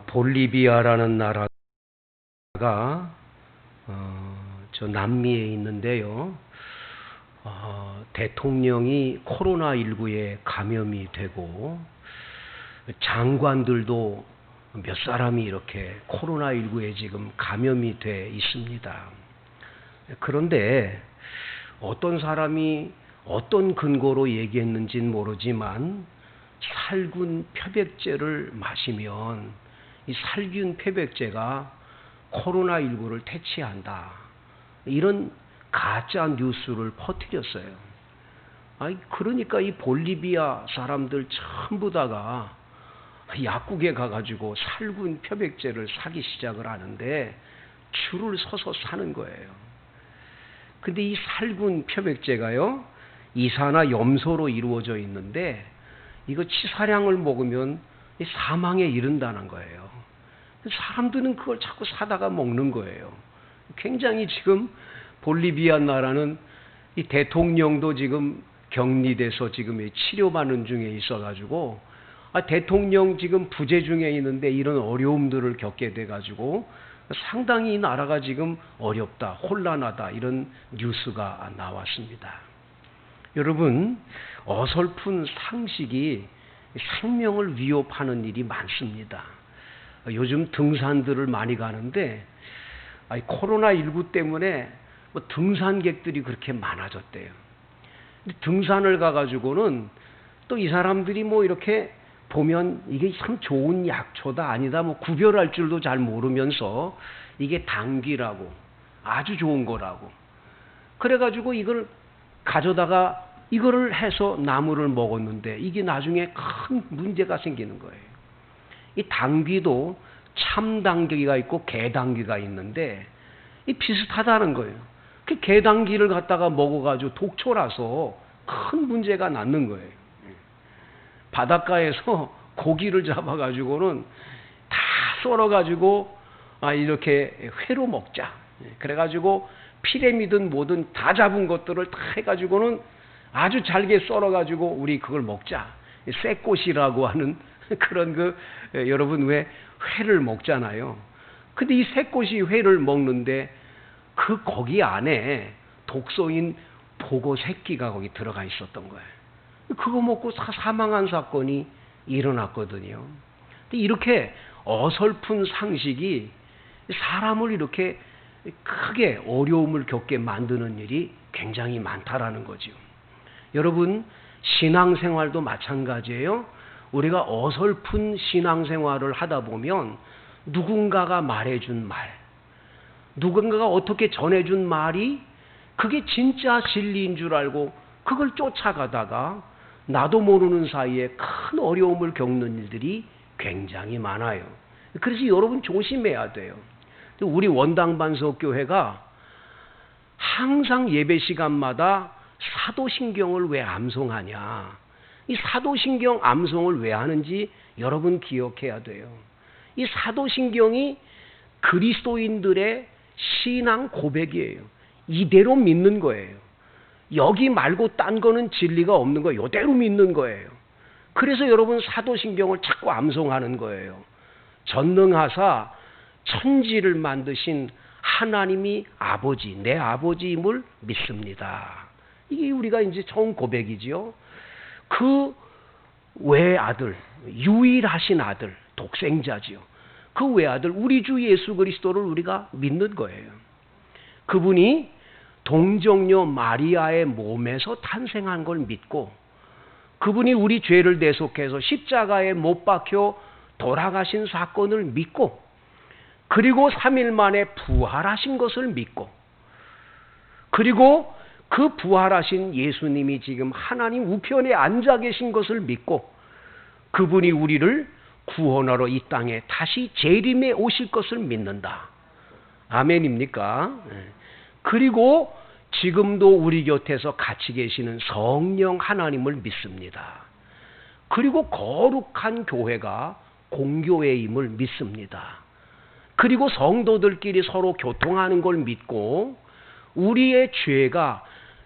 볼리비아라는 나라가 저 남미에 있는데요. 대통령이 코로나19에 감염이 되고 장관들도 몇 사람이 이렇게 코로나19에 지금 감염이 돼 있습니다. 그런데 어떤 사람이 어떤 근거로 얘기했는지는 모르지만 살균 표백제를 마시면 이 살균 표백제가 코로나19를 퇴치한다. 이런 가짜 뉴스를 퍼뜨렸어요. 그러니까 이 볼리비아 사람들 전부 다가 약국에 가가지고 살균 표백제를 사기 시작을 하는데 줄을 서서 사는 거예요. 근데 이 살균 표백제가요, 이산화염소로 이루어져 있는데 이거 치사량을 먹으면 사망에 이른다는 거예요. 사람들은 그걸 자꾸 사다가 먹는 거예요. 굉장히 지금 볼리비아 나라는 이 대통령도 지금 격리돼서 지금 치료받는 중에 있어가지고 대통령 지금 부재 중에 있는데 이런 어려움들을 겪게 돼가지고 상당히 이 나라가 지금 어렵다, 혼란하다 이런 뉴스가 나왔습니다. 여러분, 어설픈 상식이 생명을 위협하는 일이 많습니다. 요즘 등산들을 많이 가는데 코로나19 때문에 등산객들이 그렇게 많아졌대요. 등산을 가가지고는 또 이 사람들이 이렇게 보면 이게 참 좋은 약초다 아니다 구별할 줄도 잘 모르면서 이게 당귀라고 아주 좋은 거라고 그래가지고 이걸 가져다가 이거를 해서 나무를 먹었는데 이게 나중에 큰 문제가 생기는 거예요. 이 당귀도 참당귀가 있고 개당귀가 있는데 이 비슷하다는 거예요. 그 개당귀를 갖다가 먹어가지고 독초라서 큰 문제가 낳는 거예요. 바닷가에서 고기를 잡아가지고는 다 썰어가지고 이렇게 회로 먹자. 그래가지고 피레미든 뭐든 다 잡은 것들을 다 해가지고는 아주 잘게 썰어가지고 우리 그걸 먹자. 쇠꽃이라고 하는 그런 여러분 왜 회를 먹잖아요. 근데 이 쇠꽃이 회를 먹는데 거기 안에 독소인 보고 새끼가 거기 들어가 있었던 거예요. 그거 먹고 사망한 사건이 일어났거든요. 이렇게 어설픈 상식이 사람을 이렇게 크게 어려움을 겪게 만드는 일이 굉장히 많다라는 거죠. 여러분, 신앙생활도 마찬가지예요. 우리가 어설픈 신앙생활을 하다 보면 누군가가 말해준 말, 누군가가 어떻게 전해준 말이 그게 진짜 진리인 줄 알고 그걸 쫓아가다가 나도 모르는 사이에 큰 어려움을 겪는 일들이 굉장히 많아요. 그래서 여러분 조심해야 돼요. 우리 원당반석교회가 항상 예배 시간마다 사도신경을 왜 암송하냐. 이 사도신경 암송을 왜 하는지 여러분 기억해야 돼요. 이 사도신경이 그리스도인들의 신앙 고백이에요. 이대로 믿는 거예요. 여기 말고 딴 거는 진리가 없는 거예요. 이대로 믿는 거예요. 그래서 여러분 사도신경을 자꾸 암송하는 거예요. 전능하사 천지를 만드신 하나님이 아버지, 내 아버지임을 믿습니다. 이게 우리가 이제 처음 고백이지요. 그 외아들, 유일하신 아들, 독생자지요. 그 외아들, 우리 주 예수 그리스도를 우리가 믿는 거예요. 그분이 동정녀 마리아의 몸에서 탄생한 걸 믿고 그분이 우리 죄를 대속해서 십자가에 못 박혀 돌아가신 사건을 믿고 그리고 3일 만에 부활하신 것을 믿고 그리고 그 부활하신 예수님이 지금 하나님 우편에 앉아 계신 것을 믿고 그분이 우리를 구원하러 이 땅에 다시 재림에 오실 것을 믿는다. 아멘입니까? 그리고 지금도 우리 곁에서 같이 계시는 성령 하나님을 믿습니다. 그리고 거룩한 교회가 공교회임을 믿습니다. 그리고 성도들끼리 서로 교통하는 걸 믿고 우리의 죄가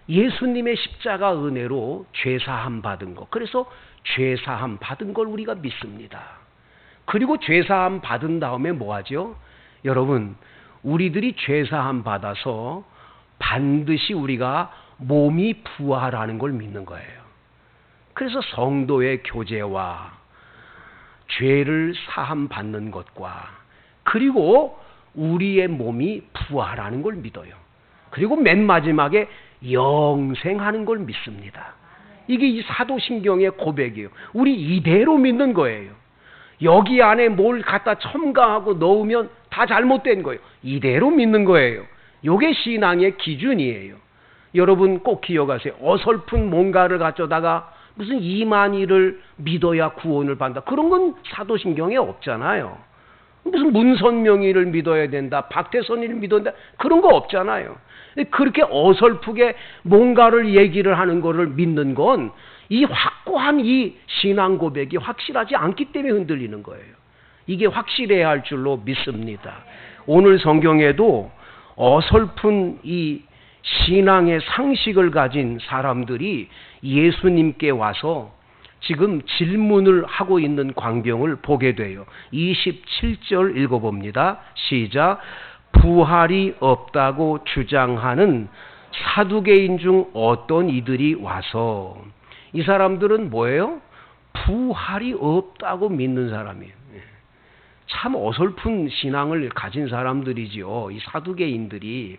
예수님의 십자가 은혜로 죄사함 받은 것. 그래서 죄사함 받은 걸 우리가 믿습니다. 그리고 죄사함 받은 다음에 뭐 하죠? 여러분, 우리들이 죄사함 받아서 반드시 우리가 몸이 부활하는 걸 믿는 거예요. 그래서 성도의 교제와 죄를 사함 받는 것과 그리고 우리의 몸이 부활하는 걸 믿어요. 그리고 맨 마지막에 영생하는 걸 믿습니다. 이게 이 사도신경의 고백이에요. 우리 이대로 믿는 거예요. 여기 안에 뭘 갖다 첨가하고 넣으면 다 잘못된 거예요. 이대로 믿는 거예요. 이게 신앙의 기준이에요. 여러분 꼭 기억하세요. 어설픈 뭔가를 갖다가 무슨 이만희를 믿어야 구원을 받는다. 그런 건 사도신경에 없잖아요. 무슨 문선명이를 믿어야 된다. 박태선이를 믿어야 된다. 그런 거 없잖아요. 그렇게 어설프게 뭔가를 얘기를 하는 거를 믿는 건 이 확고한 이 신앙 고백이 확실하지 않기 때문에 흔들리는 거예요. 이게 확실해야 할 줄로 믿습니다. 오늘 성경에도 어설픈 이 신앙의 상식을 가진 사람들이 예수님께 와서 지금 질문을 하고 있는 광경을 보게 돼요. 27절 읽어봅니다. 시작. 부활이 없다고 주장하는 사두개인 중 어떤 이들이 와서, 이 사람들은 뭐예요? 부활이 없다고 믿는 사람이에요. 참 어설픈 신앙을 가진 사람들이지요. 이 사두개인들이.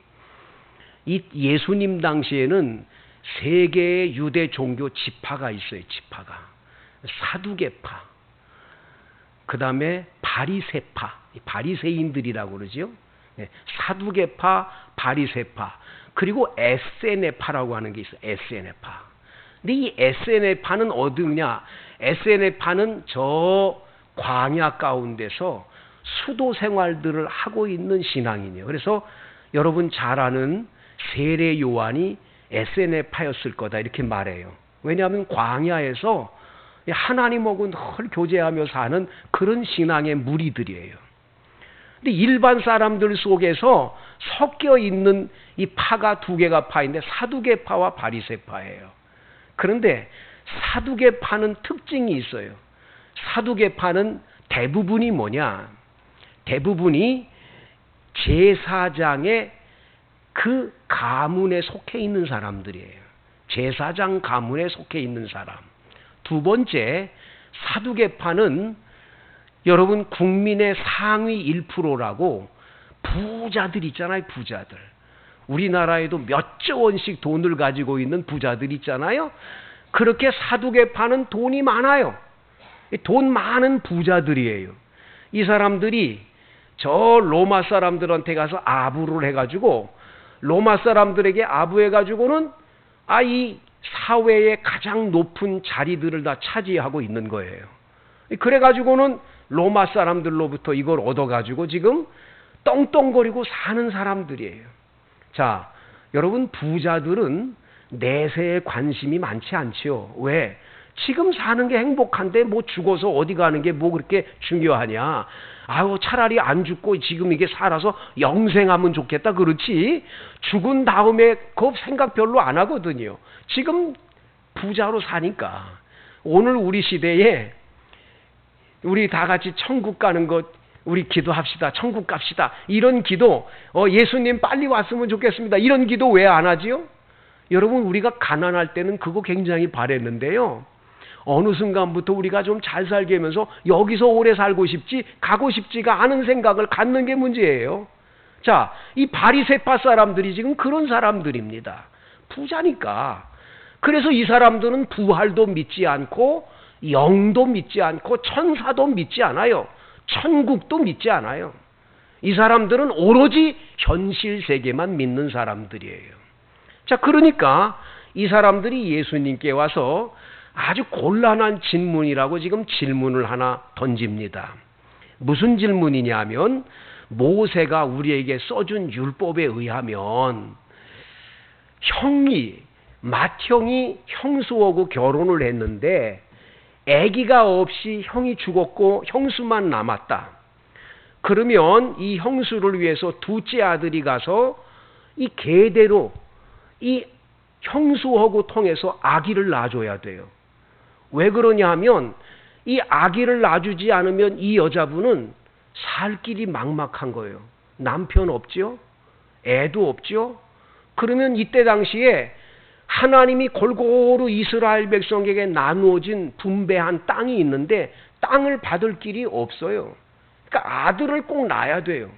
이 예수님 당시에는 세 개의 유대 종교 지파가 있어요. 지파가. 사두개파. 그 다음에 바리새파. 바리새인들이라고 그러죠. 사두개파, 바리새파. 그리고 에세네파라고 하는 게 있어요. 에세네파. 근데 이 에세네파는 어디냐? 에세네파는 저 광야 가운데서 수도 생활들을 하고 있는 신앙이에요. 그래서 여러분 잘 아는 세례 요한이 에세네파였을 거다 이렇게 말해요. 왜냐하면 광야에서 하나님하고 늘 교제하며 사는 그런 신앙의 무리들이에요. 근데 일반 사람들 속에서 섞여 있는 이 파가 두 개가 파인데 사두개파와 바리새파예요. 그런데 사두개파는 특징이 있어요. 사두개파는 대부분이 뭐냐? 대부분이 제사장의 그 가문에 속해 있는 사람들이에요. 제사장 가문에 속해 있는 사람. 두 번째, 사두개파는 여러분 국민의 상위 1%라고 부자들 있잖아요. 부자들. 우리나라에도 몇 조 원씩 돈을 가지고 있는 부자들 있잖아요. 그렇게 사두개파는 돈이 많아요. 돈 많은 부자들이에요. 이 사람들이 저 로마 사람들한테 가서 아부를 해가지고 로마 사람들에게 아부해가지고는 이 사회의 가장 높은 자리들을 다 차지하고 있는 거예요. 그래가지고는 로마 사람들로부터 이걸 얻어가지고 지금 떵떵거리고 사는 사람들이에요. 자, 여러분 부자들은 내세에 관심이 많지 않지요. 왜? 지금 사는 게 행복한데 뭐 죽어서 어디 가는 게 뭐 그렇게 중요하냐. 아유 차라리 안 죽고 지금 이게 살아서 영생하면 좋겠다 그렇지. 죽은 다음에 그 생각 별로 안 하거든요. 지금 부자로 사니까. 오늘 우리 시대에 우리 다 같이 천국 가는 것 우리 기도합시다. 천국 갑시다. 이런 기도 예수님 빨리 왔으면 좋겠습니다. 이런 기도 왜 안 하지요? 여러분 우리가 가난할 때는 그거 굉장히 바랬는데요. 어느 순간부터 우리가 좀 잘 살게 하면서 여기서 오래 살고 싶지 가고 싶지가 않은 생각을 갖는 게 문제예요. 자, 이 바리새파 사람들이 지금 그런 사람들입니다. 부자니까. 그래서 이 사람들은 부활도 믿지 않고 영도 믿지 않고 천사도 믿지 않아요. 천국도 믿지 않아요. 이 사람들은 오로지 현실 세계만 믿는 사람들이에요. 자, 그러니까 이 사람들이 예수님께 와서 아주 곤란한 질문이라고 지금 질문을 하나 던집니다. 무슨 질문이냐면 모세가 우리에게 써준 율법에 의하면 맏형이 형수하고 결혼을 했는데 아기가 없이 형이 죽었고 형수만 남았다. 그러면 이 형수를 위해서 둘째 아들이 가서 이 계대로 이 형수하고 통해서 아기를 낳아줘야 돼요. 왜 그러냐 하면 이 아기를 낳아주지 않으면 이 여자분은 살 길이 막막한 거예요. 남편 없죠? 애도 없죠? 그러면 이때 당시에 하나님이 골고루 이스라엘 백성에게 나누어진 분배한 땅이 있는데 땅을 받을 길이 없어요. 그러니까 아들을 꼭 낳아야 돼요.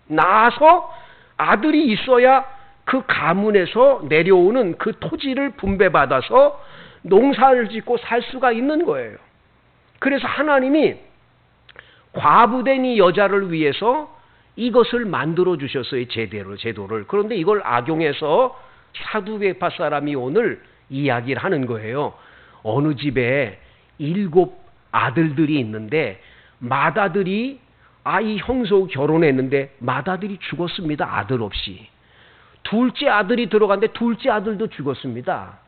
낳아서 아들이 있어야 그 가문에서 내려오는 그 토지를 분배받아서 농사를 짓고 살 수가 있는 거예요. 그래서 하나님이 과부된 이 여자를 위해서 이것을 만들어 주셨어요. 제도를. 그런데 이걸 악용해서 사두개파 사람이 오늘 이야기를 하는 거예요. 어느 집에 7 아들들이 있는데 맏아들이 아이 형수 결혼했는데 맏아들이 죽었습니다. 아들 없이. 둘째 아들이 들어갔는데 둘째 아들도 죽었습니다.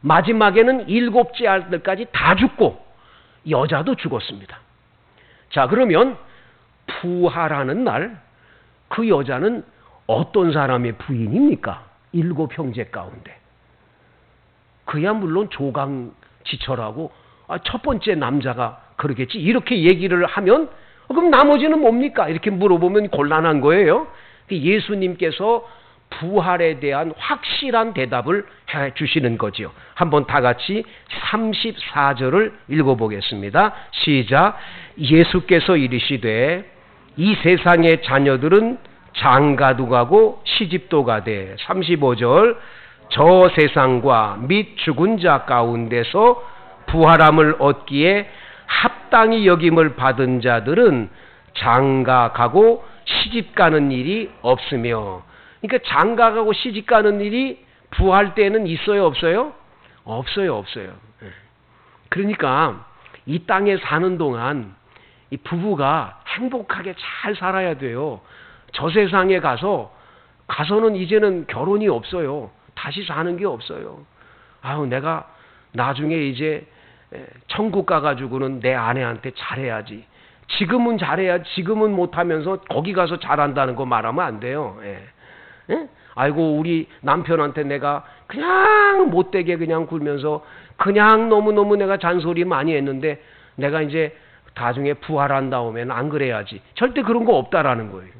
마지막에는 7째 아들까지 다 죽고 여자도 죽었습니다. 자, 그러면 부하라는 날 그 여자는 어떤 사람의 부인입니까? 7 형제 가운데. 그야 물론 조강지처라고 첫 번째 남자가 그러겠지. 이렇게 얘기를 하면 그럼 나머지는 뭡니까? 이렇게 물어보면 곤란한 거예요. 예수님께서 부활에 대한 확실한 대답을 해 주시는 거지요. 한번 다 같이 34절을 읽어보겠습니다. 시작. 예수께서 이르시되 이 세상의 자녀들은 장가도 가고 시집도 가되 35절 저 세상과 및 죽은 자 가운데서 부활함을 얻기에 합당히 여김을 받은 자들은 장가 가고 시집 가는 일이 없으며, 그러니까 장가 가고 시집 가는 일이 부활 때는 있어요, 없어요? 없어요. 그러니까 이 땅에 사는 동안 이 부부가 행복하게 잘 살아야 돼요. 저 세상에 가서는 이제는 결혼이 없어요. 다시 사는 게 없어요. 아유, 내가 나중에 이제 천국 가가지고는 내 아내한테 잘해야지. 지금은 잘해야지. 지금은 못하면서 거기 가서 잘한다는 거 말하면 안 돼요. 예? 아이고, 우리 남편한테 내가 그냥 못되게 그냥 굴면서 그냥 너무너무 내가 잔소리 많이 했는데 내가 이제 나중에 부활한 다음에는 안 그래야지. 절대 그런 거 없다라는 거예요.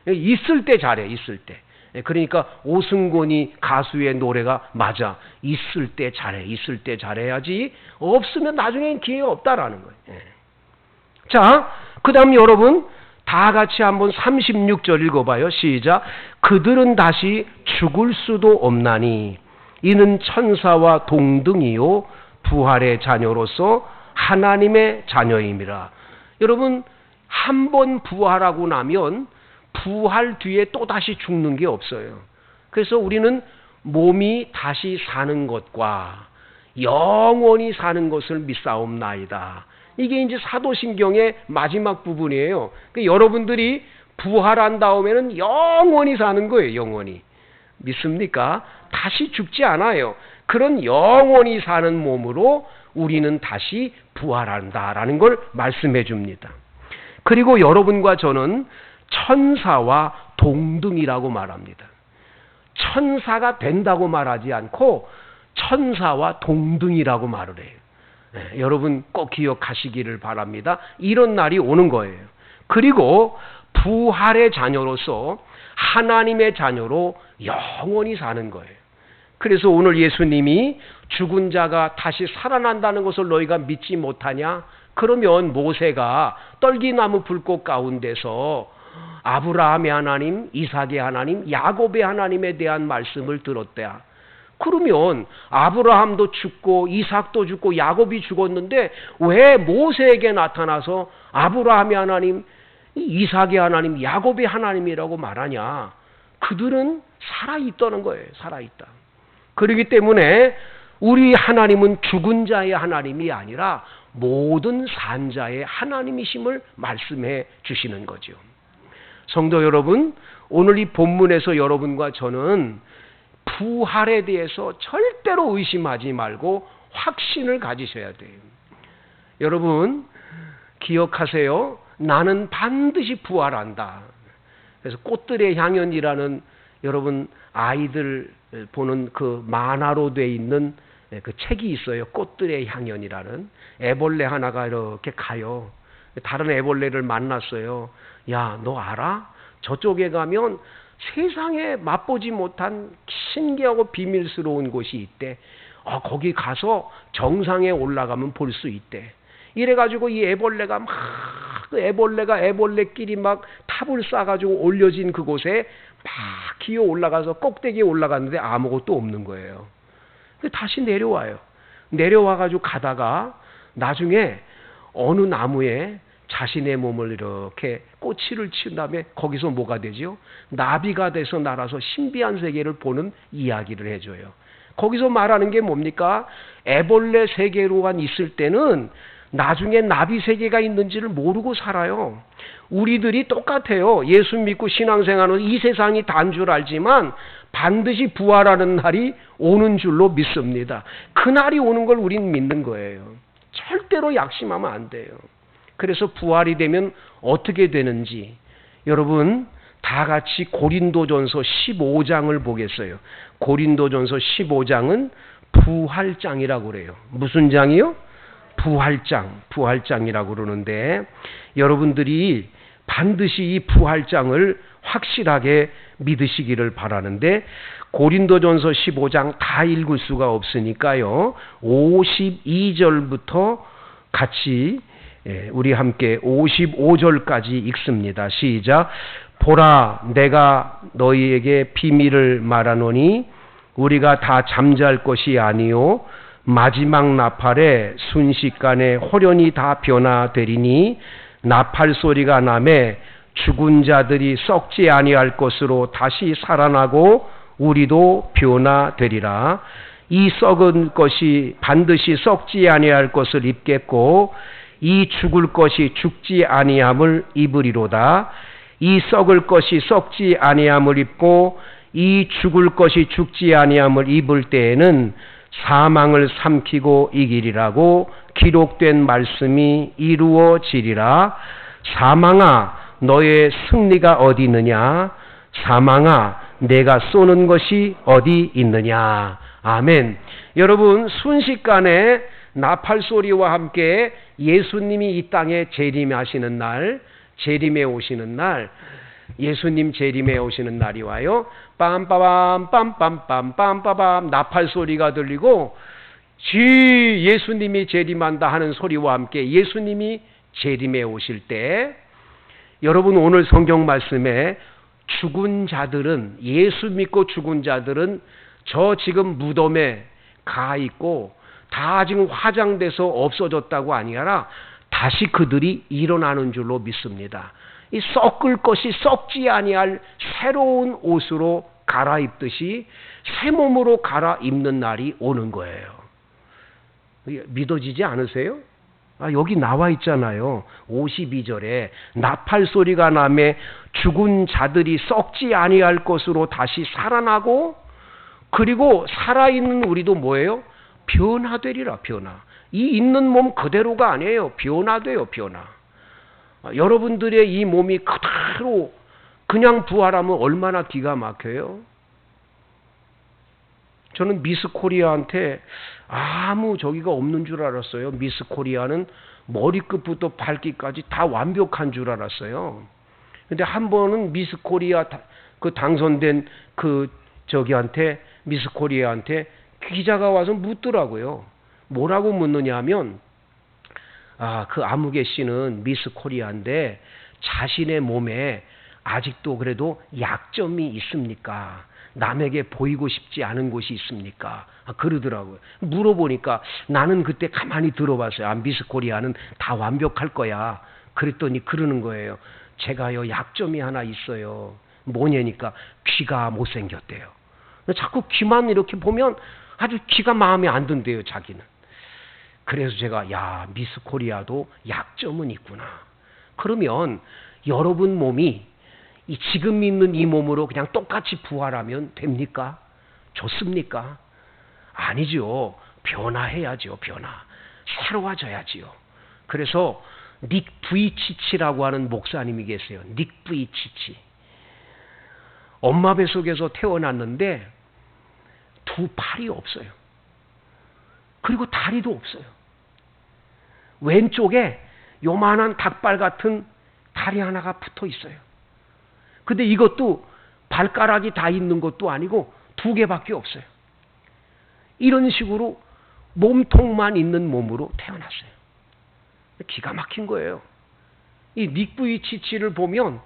있을 때 잘해, 있을 때. 그러니까 오승곤이 가수의 노래가 맞아. 있을 때 잘해, 있을 때 잘해야지. 없으면 나중엔 기회가 없다라는 거예요. 자, 그 다음 여러분 다 같이 한번 36절 읽어봐요. 시작. 그들은 다시 죽을 수도 없나니 이는 천사와 동등이요 부활의 자녀로서 하나님의 자녀임이라. 여러분, 한 번 부활하고 나면 부활 뒤에 또 다시 죽는 게 없어요. 그래서 우리는 몸이 다시 사는 것과 영원히 사는 것을 믿사옵나이다. 이게 이제 사도신경의 마지막 부분이에요. 그러니까 여러분들이 부활한 다음에는 영원히 사는 거예요. 영원히. 믿습니까? 다시 죽지 않아요. 그런 영원히 사는 몸으로 우리는 다시 부활한다라는 걸 말씀해 줍니다. 그리고 여러분과 저는 천사와 동등이라고 말합니다. 천사가 된다고 말하지 않고 천사와 동등이라고 말을 해요. 네, 여러분 꼭 기억하시기를 바랍니다. 이런 날이 오는 거예요. 그리고 부활의 자녀로서 하나님의 자녀로 영원히 사는 거예요. 그래서 오늘 예수님이 죽은 자가 다시 살아난다는 것을 너희가 믿지 못하냐? 그러면 모세가 떨기나무 불꽃 가운데서 아브라함의 하나님, 이삭의 하나님, 야곱의 하나님에 대한 말씀을 들었대야. 그러면 아브라함도 죽고 이삭도 죽고 야곱이 죽었는데 왜 모세에게 나타나서 아브라함의 하나님, 이삭의 하나님, 야곱의 하나님이라고 말하냐? 그들은 살아있다는 거예요. 살아있다. 그렇기 때문에 우리 하나님은 죽은 자의 하나님이 아니라 모든 산 자의 하나님이심을 말씀해 주시는 거죠. 성도 여러분, 오늘 이 본문에서 여러분과 저는 부활에 대해서 절대로 의심하지 말고 확신을 가지셔야 돼요. 여러분 기억하세요. 나는 반드시 부활한다. 그래서 꽃들의 향연이라는 여러분 아이들 보는 그 만화로 돼 있는 그 책이 있어요. 꽃들의 향연이라는. 애벌레 하나가 이렇게 가요. 다른 애벌레를 만났어요. 야, 너 알아? 저쪽에 가면 세상에 맛보지 못한 신기하고 비밀스러운 곳이 있대. 거기 가서 정상에 올라가면 볼 수 있대. 이래가지고 이 애벌레가 막, 그 애벌레끼리 막 탑을 쌓아가지고 올려진 그곳에 막 기어 올라가서 꼭대기에 올라갔는데 아무것도 없는 거예요. 다시 내려와요. 내려와가지고 가다가 나중에 어느 나무에 자신의 몸을 이렇게 꼬치를 치운 다음에 거기서 뭐가 되죠? 나비가 돼서 날아서 신비한 세계를 보는 이야기를 해줘요. 거기서 말하는 게 뭡니까? 애벌레 세계로만 있을 때는 나중에 나비 세계가 있는지를 모르고 살아요. 우리들이 똑같아요. 예수 믿고 신앙생활은 이 세상이 단 줄 알지만 반드시 부활하는 날이 오는 줄로 믿습니다. 그 날이 오는 걸 우린 믿는 거예요. 절대로 약심하면 안 돼요. 그래서 부활이 되면 어떻게 되는지 여러분 다 같이 고린도전서 15장을 보겠어요. 고린도전서 15장은 부활장이라고 그래요. 무슨 장이요? 부활장이라고 그러는데 여러분들이 반드시 이 부활장을 확실하게 믿으시기를 바라는데 고린도전서 15장 다 읽을 수가 없으니까요. 52절부터 같이 우리 함께 55절까지 읽습니다. 시작. 보라, 내가 너희에게 비밀을 말하노니 우리가 다 잠잘 것이 아니요 마지막 나팔에 순식간에 호련히 다 변화되리니 나팔 소리가 나매 죽은 자들이 썩지 아니할 것으로 다시 살아나고 우리도 변화되리라. 이 썩은 것이 반드시 썩지 아니할 것을 입겠고 이 죽을 것이 죽지 아니함을 입으리로다. 이 썩을 것이 썩지 아니함을 입고 이 죽을 것이 죽지 아니함을 입을 때에는 사망을 삼키고 이기리라고 기록된 말씀이 이루어지리라. 사망아, 너의 승리가 어디 있느냐? 사망아, 내가 쏘는 것이 어디 있느냐? 아멘. 여러분, 순식간에 나팔 소리와 함께 예수님이 이 땅에 재림하시는 날, 재림에 오시는 날, 예수님 재림에 오시는 날이 와요. 빰빠밤 빰빰빰 빰빠밤 나팔 소리가 들리고 예수님이 재림한다 하는 소리와 함께 예수님이 재림에 오실 때 여러분 오늘 성경 말씀에 죽은 자들은 예수 믿고 죽은 자들은 저 지금 무덤에 가 있고 다 지금 화장돼서 없어졌다고 아니라 다시 그들이 일어나는 줄로 믿습니다. 이 썩을 것이 썩지 아니할 새로운 옷으로 갈아입듯이 새 몸으로 갈아입는 날이 오는 거예요. 믿어지지 않으세요? 여기 나와 있잖아요. 52절에 나팔 소리가 나매 죽은 자들이 썩지 아니할 것으로 다시 살아나고 그리고 살아있는 우리도 뭐예요? 변화되리라. 변화. 이 있는 몸 그대로가 아니에요. 변화돼요. 변화. 여러분들의 이 몸이 그대로 그냥 부활하면 얼마나 기가 막혀요. 저는 미스 코리아한테 아무 저기가 없는 줄 알았어요. 미스 코리아는 머리끝부터 발끝까지 다 완벽한 줄 알았어요. 근데 한 번은 미스 코리아 그 당선된 그 저기한테 미스 코리아한테 기자가 와서 묻더라고요. 뭐라고 묻느냐 하면 그 아무개 씨는 미스 코리아인데 자신의 몸에 아직도 그래도 약점이 있습니까? 남에게 보이고 싶지 않은 곳이 있습니까? 그러더라고요. 물어보니까 나는 그때 가만히 들어봤어요. 미스 코리아는 다 완벽할 거야. 그랬더니 그러는 거예요. 제가요 약점이 하나 있어요. 뭐냐니까 귀가 못생겼대요. 자꾸 귀만 이렇게 보면 아주 귀가 마음에 안 든대요. 자기는. 그래서 제가 미스 코리아도 약점은 있구나. 그러면 여러분 몸이 지금 있는 이 몸으로 그냥 똑같이 부활하면 됩니까? 좋습니까? 아니죠. 변화해야죠. 변화. 새로워져야지요. 그래서 닉 부이치치라고 하는 목사님이 계세요. 닉 부이치치. 엄마 뱃속에서 태어났는데 두 팔이 없어요. 그리고 다리도 없어요. 왼쪽에 요만한 닭발 같은 다리 하나가 붙어 있어요. 근데 이것도 발가락이 다 있는 것도 아니고 2개밖에 없어요. 이런 식으로 몸통만 있는 몸으로 태어났어요. 기가 막힌 거예요. 이 닉 부이치치를 보면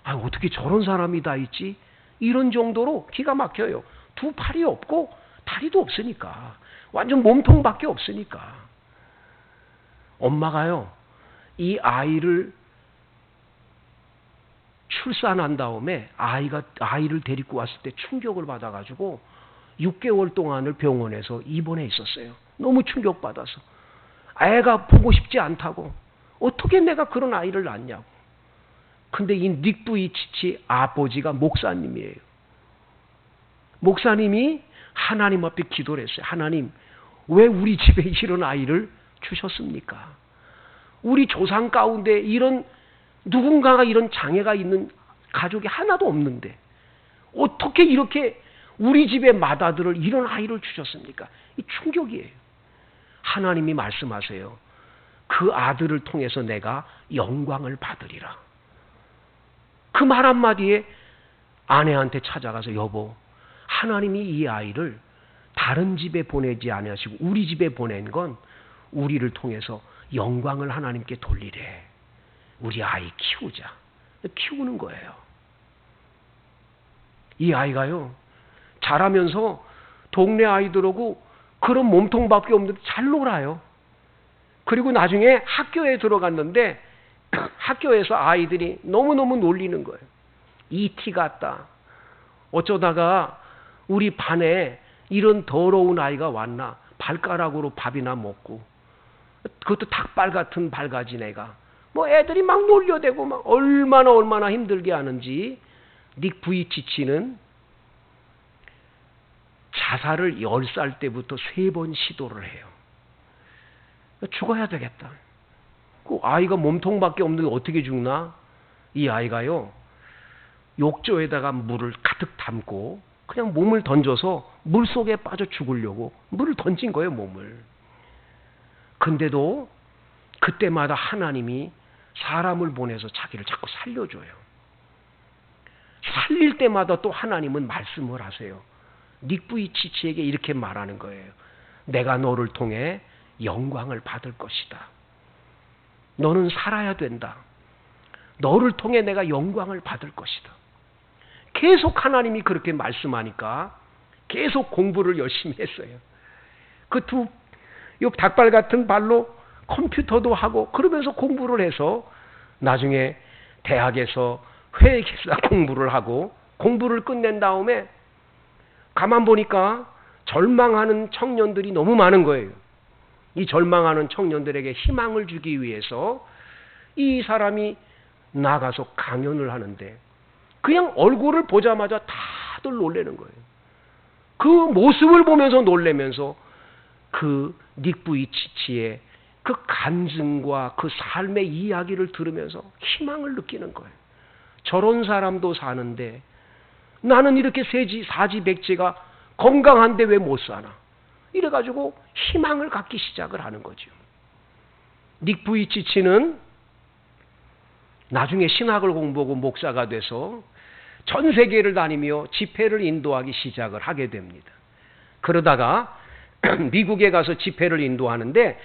어떻게 저런 사람이 다 있지? 이런 정도로 기가 막혀요. 2 팔이 없고 다리도 없으니까. 완전 몸통밖에 없으니까. 엄마가요, 이 아이를 출산한 다음에 아이를 데리고 왔을 때 충격을 받아가지고 6개월 동안을 병원에서 입원해 있었어요. 너무 충격받아서. 애가 보고 싶지 않다고. 어떻게 내가 그런 아이를 낳냐고. 근데 이 닉 부이치치 아버지가 목사님이에요. 목사님이 하나님 앞에 기도를 했어요. 하나님, 왜 우리 집에 이런 아이를 주셨습니까? 우리 조상 가운데 누군가가 이런 장애가 있는 가족이 하나도 없는데 어떻게 이렇게 우리 집에 맏아들을 이런 아이를 주셨습니까? 이 충격이에요. 하나님이 말씀하세요. 그 아들을 통해서 내가 영광을 받으리라. 그 말 한마디에 아내한테 찾아가서 여보, 하나님이 이 아이를 다른 집에 보내지 아니하시고 우리 집에 보낸 건 우리를 통해서 영광을 하나님께 돌리래. 우리 아이 키우자. 키우는 거예요. 이 아이가요, 자라면서 동네 아이들하고 그런 몸통밖에 없는데 잘 놀아요. 그리고 나중에 학교에 들어갔는데 학교에서 아이들이 너무너무 놀리는 거예요. E.T. 같다. 어쩌다가 우리 반에 이런 더러운 아이가 왔나. 발가락으로 밥이나 먹고. 그것도 닭발 같은 발 가진 애가. 애들이 막 놀려대고 막 얼마나 힘들게 하는지. 닉 부이치치는 자살을 10살 때부터 3번 시도를 해요. 죽어야 되겠다. 그 아이가 몸통밖에 없는데 어떻게 죽나? 이 아이가요, 욕조에다가 물을 가득 담고 그냥 몸을 던져서 물속에 빠져 죽으려고 물을 던진 거예요, 몸을. 근데도 그때마다 하나님이 사람을 보내서 자기를 자꾸 살려줘요. 살릴 때마다 또 하나님은 말씀을 하세요. 닉 부이치치에게 이렇게 말하는 거예요. 내가 너를 통해 영광을 받을 것이다. 너는 살아야 된다. 너를 통해 내가 영광을 받을 것이다. 계속 하나님이 그렇게 말씀하니까 계속 공부를 열심히 했어요. 요 닭발 같은 발로 컴퓨터도 하고 그러면서 공부를 해서 나중에 대학에서 회계사 공부를 하고 공부를 끝낸 다음에 가만 보니까 절망하는 청년들이 너무 많은 거예요. 이 절망하는 청년들에게 희망을 주기 위해서 이 사람이 나가서 강연을 하는데 그냥 얼굴을 보자마자 다들 놀라는 거예요. 그 모습을 보면서 놀라면서 그 닉 부이치치의 그 간증과 그 삶의 이야기를 들으면서 희망을 느끼는 거예요. 저런 사람도 사는데 나는 이렇게 사지백지가 건강한데 왜 못 사나? 이래가지고 희망을 갖기 시작을 하는 거죠. 닉 부이치치는 나중에 신학을 공부하고 목사가 돼서 전 세계를 다니며 집회를 인도하기 시작을 하게 됩니다. 그러다가 미국에 가서 집회를 인도하는데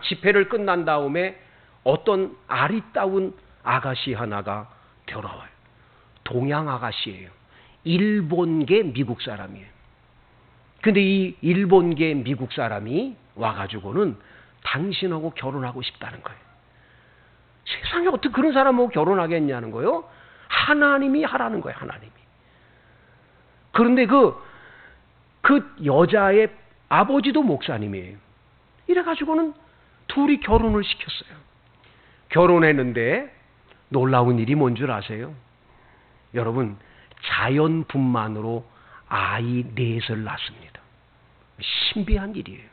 집회를 끝난 다음에 어떤 아리따운 아가씨 하나가 돌아와요. 동양 아가씨예요. 일본계 미국 사람이에요. 근데 이 일본계 미국 사람이 와가지고는 당신하고 결혼하고 싶다는 거예요. 세상에 어떻게 그런 사람하고 결혼하겠냐는 거예요. 하나님이 하라는 거예요. 하나님이. 그런데 그 여자의 아버지도 목사님이에요. 이래가지고는 둘이 결혼을 시켰어요. 결혼했는데 놀라운 일이 뭔 줄 아세요? 여러분, 자연분만으로 아이 4을 낳습니다. 신비한 일이에요.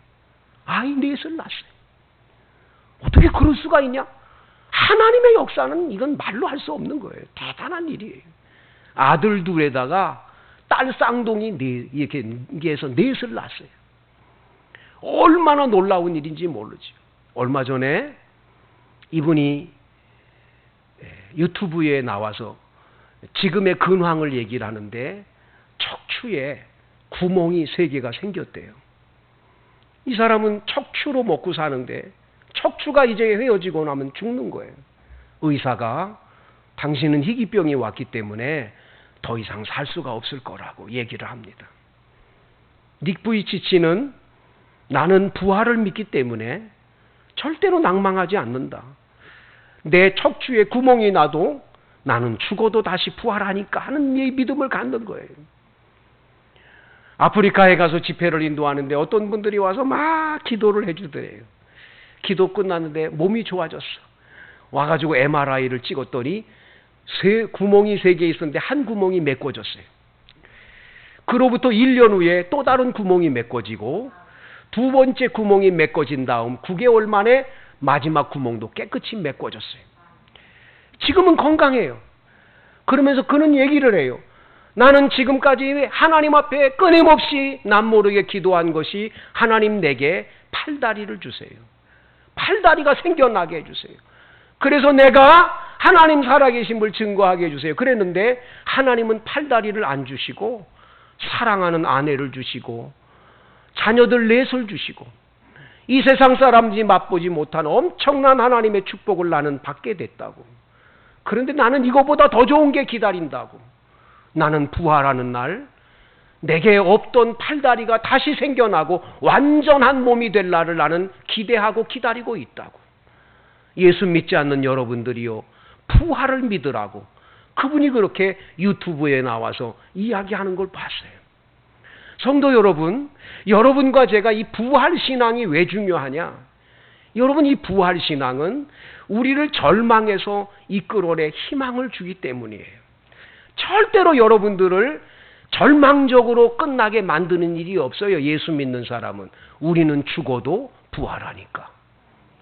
아이 4을 낳았어요. 어떻게 그럴 수가 있냐? 하나님의 역사는 이건 말로 할 수 없는 거예요. 대단한 일이에요. 아들 2에다가 딸 쌍둥이 이렇게 해서 4을 낳았어요. 얼마나 놀라운 일인지 모르죠. 얼마 전에 이분이 유튜브에 나와서 지금의 근황을 얘기를 하는데 척추에 구멍이 3개가 생겼대요. 이 사람은 척추로 먹고 사는데 척추가 이제 헤어지고 나면 죽는 거예요. 의사가 당신은 희귀병이 왔기 때문에 더 이상 살 수가 없을 거라고 얘기를 합니다. 닉 부이치치는 나는 부활을 믿기 때문에 절대로 낭망하지 않는다. 내 척추에 구멍이 나도 나는 죽어도 다시 부활하니까 하는 이 믿음을 갖는 거예요. 아프리카에 가서 집회를 인도하는데 어떤 분들이 와서 막 기도를 해주더래요. 기도 끝났는데 몸이 좋아졌어. 와가지고 MRI를 찍었더니 구멍이 3개 있었는데 한 구멍이 메꿔졌어요. 그로부터 1년 후에 또 다른 구멍이 메꿔지고 2번째 구멍이 메꿔진 다음 9개월 만에 마지막 구멍도 깨끗이 메꿔졌어요. 지금은 건강해요. 그러면서 그는 얘기를 해요. 나는 지금까지 하나님 앞에 끊임없이 남모르게 기도한 것이 하나님 내게 팔다리를 주세요. 팔다리가 생겨나게 해주세요. 그래서 내가 하나님 살아계심을 증거하게 해주세요. 그랬는데 하나님은 팔다리를 안 주시고 사랑하는 아내를 주시고 자녀들 넷을 주시고 이 세상 사람들이 맛보지 못한 엄청난 하나님의 축복을 나는 받게 됐다고. 그런데 나는 이거보다 더 좋은 게 기다린다고. 나는 부활하는 날 내게 없던 팔다리가 다시 생겨나고 완전한 몸이 될 날을 나는 기대하고 기다리고 있다고. 예수 믿지 않는 여러분들이요, 부활을 믿으라고 그분이 그렇게 유튜브에 나와서 이야기하는 걸 봤어요. 성도 여러분, 여러분과 제가 이 부활신앙이 왜 중요하냐? 여러분, 이 부활신앙은 우리를 절망에서 이끌어내 희망을 주기 때문이에요. 절대로 여러분들을 절망적으로 끝나게 만드는 일이 없어요. 예수 믿는 사람은. 우리는 죽어도 부활하니까.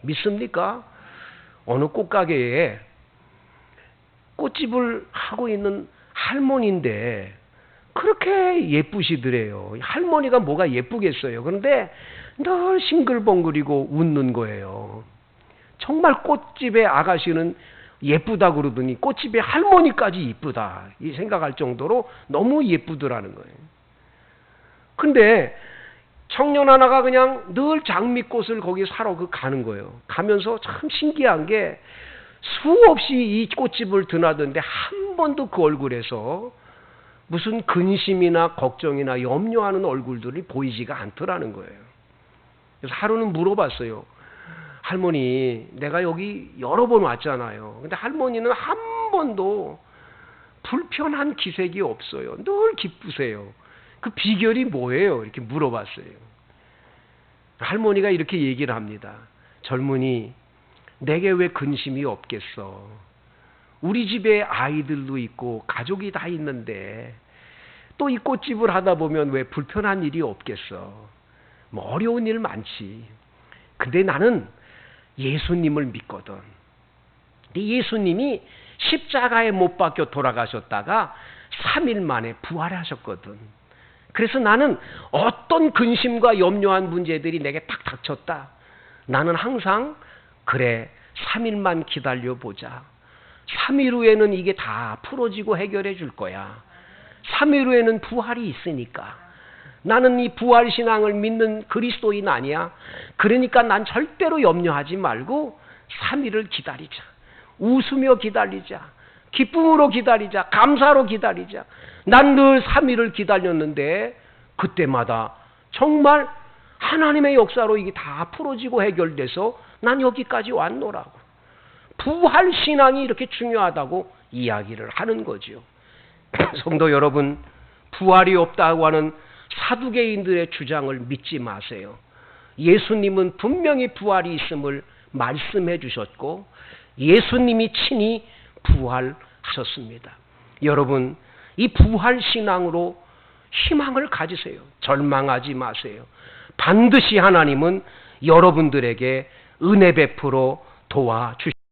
믿습니까? 어느 꽃가게에 꽃집을 하고 있는 할머니인데 그렇게 예쁘시더래요. 할머니가 뭐가 예쁘겠어요. 그런데 늘 싱글벙글이고 웃는 거예요. 정말 꽃집의 아가씨는 예쁘다 그러더니 꽃집의 할머니까지 이쁘다 이 생각할 정도로 너무 예쁘더라는 거예요. 근데 청년 하나가 그냥 늘 장미꽃을 거기 사러 가는 거예요. 가면서 참 신기한 게 수없이 이 꽃집을 드나드는데 한 번도 그 얼굴에서 무슨 근심이나 걱정이나 염려하는 얼굴들이 보이지가 않더라는 거예요. 그래서 하루는 물어봤어요. 할머니, 내가 여기 여러 번 왔잖아요. 근데 할머니는 한 번도 불편한 기색이 없어요. 늘 기쁘세요. 그 비결이 뭐예요? 이렇게 물어봤어요. 할머니가 이렇게 얘기를 합니다. 젊은이, 내게 왜 근심이 없겠어? 우리 집에 아이들도 있고 가족이 다 있는데 또 이 꽃집을 하다 보면 왜 불편한 일이 없겠어? 뭐 어려운 일 많지. 근데 나는 예수님을 믿거든. 근데 예수님이 십자가에 못 박혀 돌아가셨다가 3일 만에 부활하셨거든. 그래서 나는 어떤 근심과 염려한 문제들이 내게 딱 닥쳤다. 나는 항상 그래 3일만 기다려보자. 3일 후에는 이게 다 풀어지고 해결해 줄 거야. 3일 후에는 부활이 있으니까. 나는 이 부활신앙을 믿는 그리스도인 아니야. 그러니까 난 절대로 염려하지 말고 3일을 기다리자. 웃으며 기다리자. 기쁨으로 기다리자. 감사로 기다리자. 난 늘 3일을 기다렸는데 그때마다 정말 하나님의 역사로 이게 다 풀어지고 해결돼서 난 여기까지 왔노라고. 부활신앙이 이렇게 중요하다고 이야기를 하는 거죠. 성도 여러분, 부활이 없다고 하는 사두개인들의 주장을 믿지 마세요. 예수님은 분명히 부활이 있음을 말씀해 주셨고 예수님이 친히 부활하셨습니다. 여러분, 이 부활신앙으로 희망을 가지세요. 절망하지 마세요. 반드시 하나님은 여러분들에게 은혜 베풀어 도와주십니다.